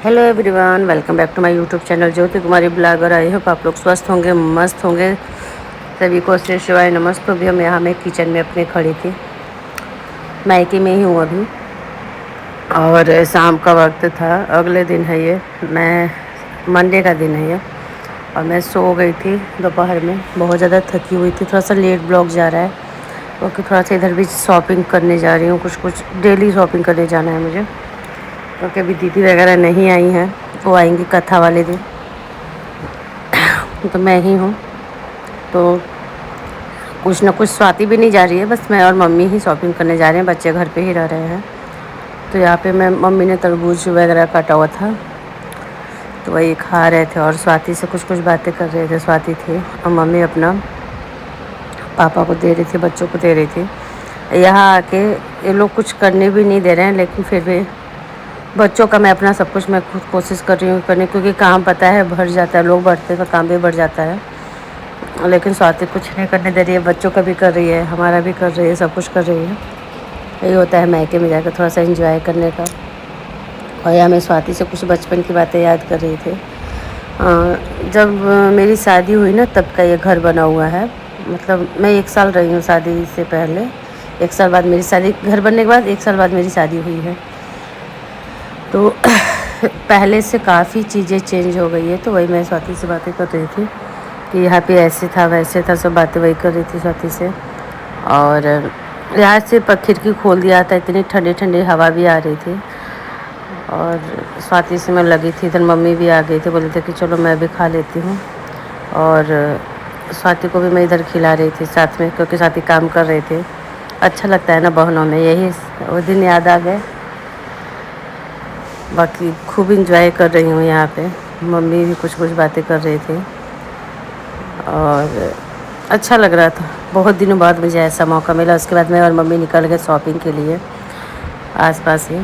Hello everyone, welcome back to my YouTube channel Jyoti Kumari blogger. I hope आप लोग स्वस्थ होंगे, मस्त होंगे। सभी को श्री शिवाय नमस्त। तो भी हम यहाँ मैं किचन में अपने खड़ी थी, मायके में ही हूँ अभी, और शाम का वक्त था। अगले दिन है ये, मैं मंडे का दिन है ये, और मैं सो गई थी दोपहर में। बहुत ज़्यादा थकी हुई थी, थोड़ा सा लेट ब्लॉग जा रहा है क्योंकि थोड़ा सा इधर भी शॉपिंग करने जा रही हूँ। कुछ डेली शॉपिंग करने जाना है मुझे, क्योंकि अभी दीदी वगैरह नहीं आई हैं, वो आएंगी कथा वाले दिन। तो मैं ही हूँ, तो कुछ ना कुछ, स्वाति भी नहीं जा रही है, बस मैं और मम्मी ही शॉपिंग करने जा रहे हैं। बच्चे घर पे ही रह रहे हैं। तो यहाँ पे मैं, मम्मी ने तरबूज वगैरह काटा हुआ था तो वही खा रहे थे, और स्वाति से कुछ बातें कर रहे थे। स्वाति थी और मम्मी अपना पापा को दे रही थी, बच्चों को दे रही थी। यहाँ आके ये लोग कुछ करने भी नहीं दे रहे हैं, लेकिन फिर भी बच्चों का मैं अपना सब कुछ मैं खुद कोशिश कर रही हूँ करने, क्योंकि काम पता है बढ़ जाता है, लोग बढ़ते हैं तो काम भी बढ़ जाता है। लेकिन स्वाति कुछ नहीं करने दे रही है, बच्चों का भी कर रही है, हमारा भी कर रही है, सब कुछ कर रही है। यही होता है मायके में जाकर थोड़ा सा एंजॉय करने का। और यहाँ मैं स्वाति से कुछ बचपन की बातें याद कर रही थी। जब मेरी शादी हुई ना, तब का ये घर बना हुआ है। मतलब मैं 1 साल रही हूँ शादी से पहले, 1 साल बाद मेरी शादी, घर बनने के बाद 1 साल बाद मेरी शादी हुई है। तो पहले से काफ़ी चीज़ें चेंज हो गई है। तो वही मैं स्वाति से बातें कर रही थी कि यहाँ पे ऐसे था वैसे था, सब बातें वही कर रही थी स्वाति से। और यहाँ से खिड़की खोल दिया था, इतनी ठंडी ठंडी हवा भी आ रही थी। और स्वाति से मैं लगी थी, इधर मम्मी भी आ गई थी, बोले थे कि चलो मैं भी खा लेती हूँ। और स्वाति को भी मैं इधर खिला रही थी साथ में, क्योंकि स्वाति काम कर रहे थे। अच्छा लगता है ना बहनों में, यही वो दिन याद आ गए। बाकी खूब इंजॉय कर रही हूँ यहाँ पे। मम्मी भी कुछ बातें कर रही थी और अच्छा लग रहा था। बहुत दिनों बाद मुझे ऐसा मौका मिला। उसके बाद मैं और मम्मी निकल गए शॉपिंग के लिए आसपास ही।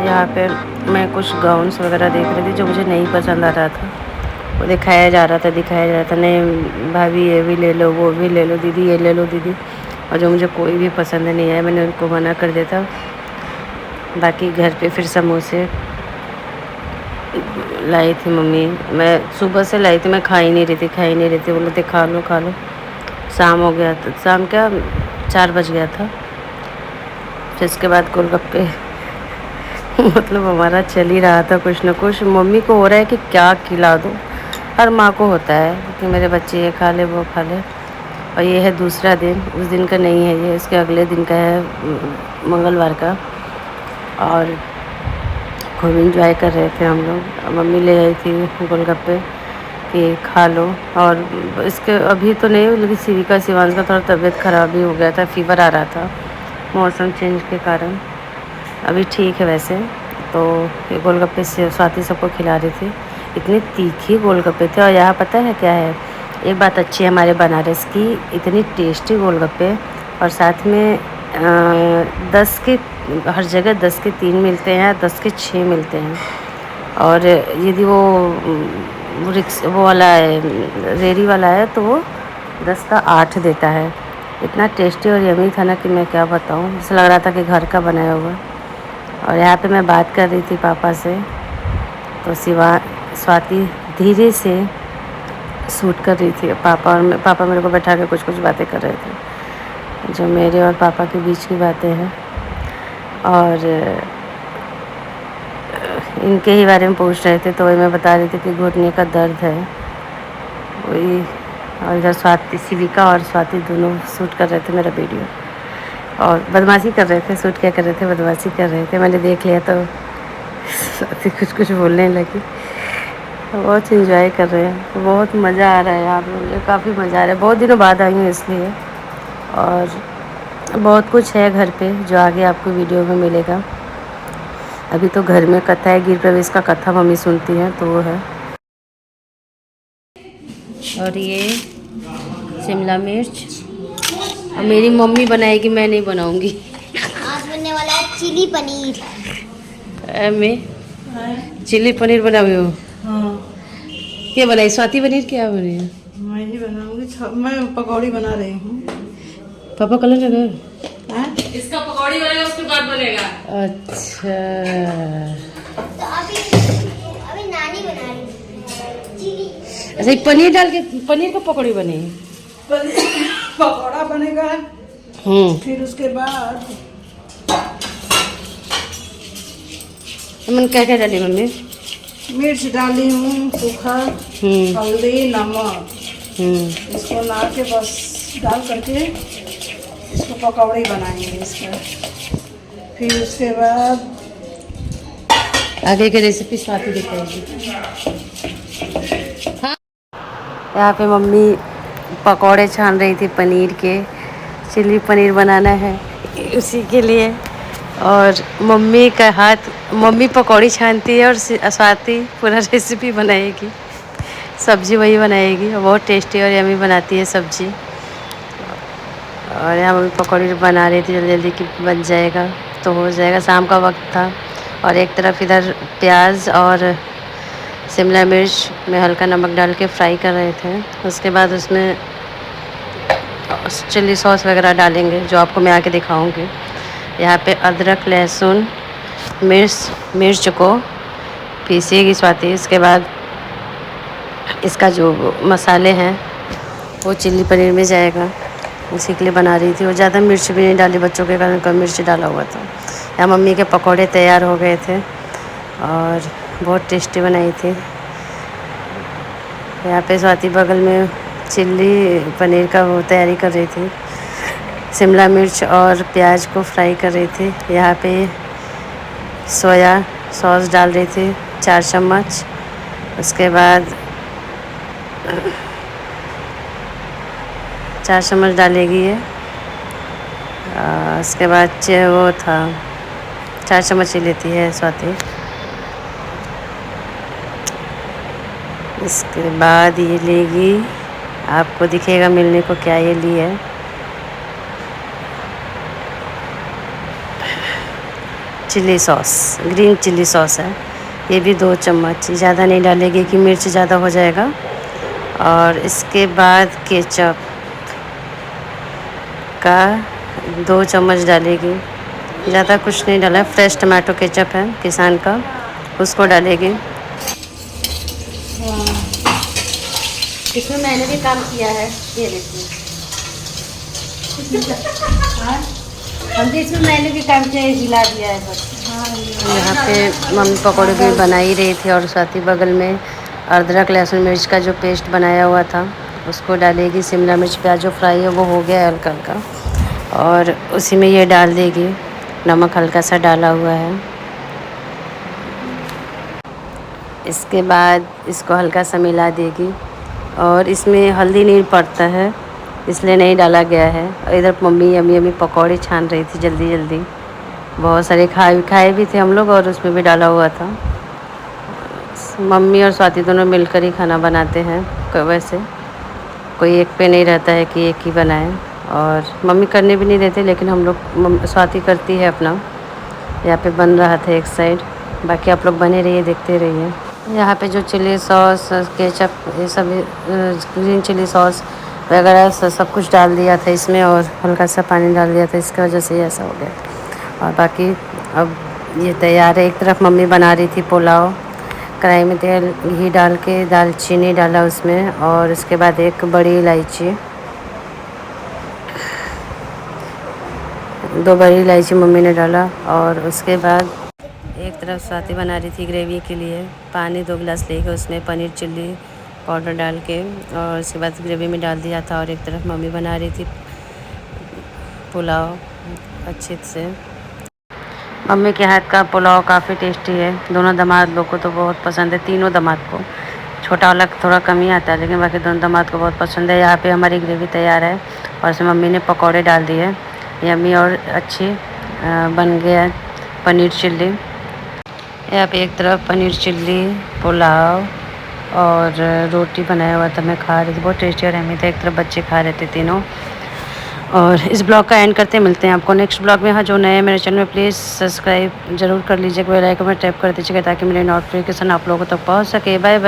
यहाँ पे मैं कुछ गाउन्स वगैरह देख रही थी जो मुझे नहीं पसंद आ रहा था। वो दिखाया जा रहा था, नहीं भाभी ये भी ले लो, वो भी ले लो, दीदी ये ले लो दीदी। और जो मुझे कोई भी पसंद नहीं आया, मैंने उनको मना कर दिया था। बाकी घर पे फिर समोसे लाई थी मम्मी, मैं सुबह से लाई थी, मैं खा ही नहीं रही थी। बोले थे खा लो खा लो। शाम हो गया था, शाम क्या 4 बज गया था। फिर इसके बाद गोलगप्पे मतलब हमारा चल ही रहा था कुछ ना कुछ। मम्मी को हो रहा है कि क्या खिला दो, हर माँ को होता है कि मेरे बच्चे ये खा ले वो खा ले। और ये है दूसरा दिन, उस दिन का नहीं है ये, इसके अगले दिन का है, मंगलवार का। और खूब इंजॉय कर रहे थे हम लोग। मम्मी ले आई थी गोलगप्पे कि खा लो। और इसके अभी तो नहीं, लेकिन शिविका शिवांश का थोड़ा तबीयत ख़राब भी हो गया था, फीवर आ रहा था मौसम चेंज के कारण। अभी ठीक है वैसे। तो ये गोलगप्पे से स्वाति सबको खिला रही थी। इतनी तीखी गोलगप्पे थे। और यहाँ पता है क्या है, एक बात अच्छी है हमारे बनारस की, इतनी टेस्टी गोलगप्पे। और साथ में 10 के, हर जगह 10 के 3 मिलते हैं, 10 के 6 मिलते हैं। और यदि वो वो वाला है, रेडी वाला है, तो वो 10 का 8 देता है। इतना टेस्टी और यमी था ना कि मैं क्या बताऊँ, ऐसा लग रहा था कि घर का बनाया हुआ। और यहाँ पे मैं बात कर रही थी पापा से, तो स्वाति धीरे से शूट कर रही थी। पापा मेरे को बैठा के कुछ बातें कर रहे थे, जो मेरे और पापा के बीच की बातें हैं। और इनके ही बारे में पूछ रहे थे, तो वही मैं बता रही थी कि घुटने का दर्द है वही। और इधर स्वाति, शिविका और स्वाति दोनों शूट कर रहे थे मेरा वीडियो, और बदमाशी कर रहे थे। शूट क्या कर रहे थे, बदमाशी कर रहे थे। मैंने देख लिया तो स्वाति कुछ बोलने लगी। बहुत इंजॉय कर रहे हैं, बहुत मज़ा आ रहा है यहाँ पे, मुझे काफ़ी मज़ा आ रहा है। बहुत दिनों बाद आई हूँ इसलिए। और बहुत कुछ है घर पे जो आगे आपको वीडियो में मिलेगा। अभी तो घर में कथा है, गृह प्रवेश का कथा मम्मी सुनती हैं, तो वो है। और ये शिमला मिर्च, और मेरी मम्मी बनाएगी, मैं नहीं बनाऊंगी। आज बनने वाला है चिली पनीर। मैं चिली पनीर बनाई हूँ। क्या बनाई स्वाति? पनीर क्या बनी? मैं पकौड़ी बना रही हूँ। पापा कलर लगा हाँ? इसका पकौड़ी बनेगा उसके बाद बनेगा। अच्छा। तो अभी अभी नानी बना रही है चिली। अच्छा एक पनीर डाल के पनीर का पकौड़ी बनी। पकौड़ा बनेगा, फिर उसके बाद मन क्या क्या डाली मम्मी? मिर्च डाली हूँ, सूखा, हल्दी, नमक। इसको ला के बस डाल करके इसको पकौड़ी बनाएंगे इसका। फिर उसके बाद आगे की रेसिपी स्वाति दिखाएगी। हाँ यहाँ पे मम्मी पकौड़े छान रही थी पनीर के। चिली पनीर बनाना है उसी के लिए। और मम्मी का हाथ, मम्मी पकौड़ी छानती है और स्वाति पूरा रेसिपी बनाएगी। सब्जी वही बनाएगी, बहुत टेस्टी और यमी बनाती है सब्जी। और यहाँ मम्मी पकौड़ी बना रही थी, जल्दी जल्दी कि बन जाएगा तो हो जाएगा। शाम का वक्त था और एक तरफ इधर प्याज और शिमला मिर्च में हल्का नमक डाल के फ्राई कर रहे थे। उसके बाद उसमें चिल्ली सॉस वगैरह डालेंगे जो आपको मैं आके दिखाऊंगी। यहाँ पे अदरक, लहसुन, मिर्च को पीसेगी स्वाति। इसके बाद इसका जो मसाले हैं वो चिल्ली पनीर में जाएगा, उसी के लिए बना रही थी। वो ज़्यादा मिर्च भी नहीं डाली, बच्चों के कारण कम मिर्च डाला हुआ था। यहाँ मम्मी के पकौड़े तैयार हो गए थे और बहुत टेस्टी बनाई थी। यहाँ पे स्वाति बगल में चिल्ली पनीर का वो तैयारी कर रही थी। शिमला मिर्च और प्याज को फ्राई कर रही थी। यहाँ पे सोया सॉस डाल रही थी 4 चम्मच। उसके बाद 4 चम्मच डालेगी ये। उसके बाद वो था 4 चम्मच ही लेती है स्वाति। इसके बाद ये लेगी, आपको दिखेगा मिलने को क्या ये ली है। Chilli sauce, green chilli sauce है, ये भी 2 चम्मच। ज़्यादा नहीं डालेगी कि मिर्च ज़्यादा हो जाएगा। और इसके बाद केचप का 2 चम्मच डालेगी, ज़्यादा कुछ नहीं डाला। फ्रेश टमाटो केचप है किसान का, उसको डालेगी। इसमें मैंने भी काम किया है, ये देखिए। हम भी इसमें मैंने भी काम किया है, हिला दिया है बस। यहाँ पे मम्मी पकौड़े भी बना ही रही थी और साथ ही बगल में अदरक, लहसुन, मिर्च का जो पेस्ट बनाया हुआ था उसको डालेगी। शिमला मिर्च, प्याज जो फ्राई है वो हो गया है हल्का हल्का, और उसी में ये डाल देगी। नमक हल्का सा डाला हुआ है। इसके बाद इसको हल्का सा मिला देगी। और इसमें हल्दी नहीं पड़ता है इसलिए नहीं डाला गया है। और इधर मम्मी यमी पकौड़े छान रही थी जल्दी जल्दी। बहुत सारे खाए भी थे हम लोग और उसमें भी डाला हुआ था। मम्मी और स्वाति दोनों मिलकर ही खाना बनाते हैं। वैसे कोई एक पे नहीं रहता है कि एक ही बनाए, और मम्मी करने भी नहीं देते, लेकिन हम लोग स्वाति करती है अपना। यहाँ पे बन रहा था एक साइड, बाकी आप लोग बने रहिए, देखते रहिए। यहाँ पे जो चिली सॉस, केचप, ये सब ग्रीन चिली सॉस वगैरह सब कुछ डाल दिया था इसमें, और हल्का सा पानी डाल दिया था, इसकी वजह से ऐसा हो गया। और बाकी अब ये तैयार है। एक तरफ मम्मी बना रही थी पुलाव, कढ़ाई में तेल घी डाल के दालचीनी डाला उसमें, और उसके बाद एक बड़ी इलायची, 2 बड़ी इलायची मम्मी ने डाला। और उसके बाद एक तरफ स्वाति बना रही थी ग्रेवी के लिए, पानी 2 गिलास लेके उसमें पनीर चिल्ली पाउडर डाल के और उसके बाद ग्रेवी में डाल दिया था। और एक तरफ मम्मी बना रही थी पुलाव अच्छे से। मम्मी के हाथ का पुलाव काफ़ी टेस्टी है। दोनों दामाद लोग को तो बहुत पसंद है, तीनों दामाद को। छोटा वाला थोड़ा कम ही आता है, लेकिन बाकी दोनों दामाद को बहुत पसंद है। यहाँ पे हमारी ग्रेवी तैयार है और उसमें मम्मी ने पकौड़े डाल दिए, यम्मी और अच्छी बन गया पनीर चिल्ली। यहाँ पे एक तरफ पनीर चिल्ली, पुलाव और रोटी बनाया हुआ था, मैं खा रही थी, बहुत टेस्टी और यम्मी था। एक तरफ बच्चे खा रहे थे तीनों। और इस ब्लॉग का एंड करते मिलते हैं आपको नेक्स्ट ब्लॉग में। हाँ, जो नए मेरे चैनल में प्लीज़ सब्सक्राइब ज़रूर कर लीजिएगा, बेल आइकन में टैप कर दीजिएगा ताकि मेरे नोटिफिकेशन आप लोगों तक पहुँच सके। Bye bye.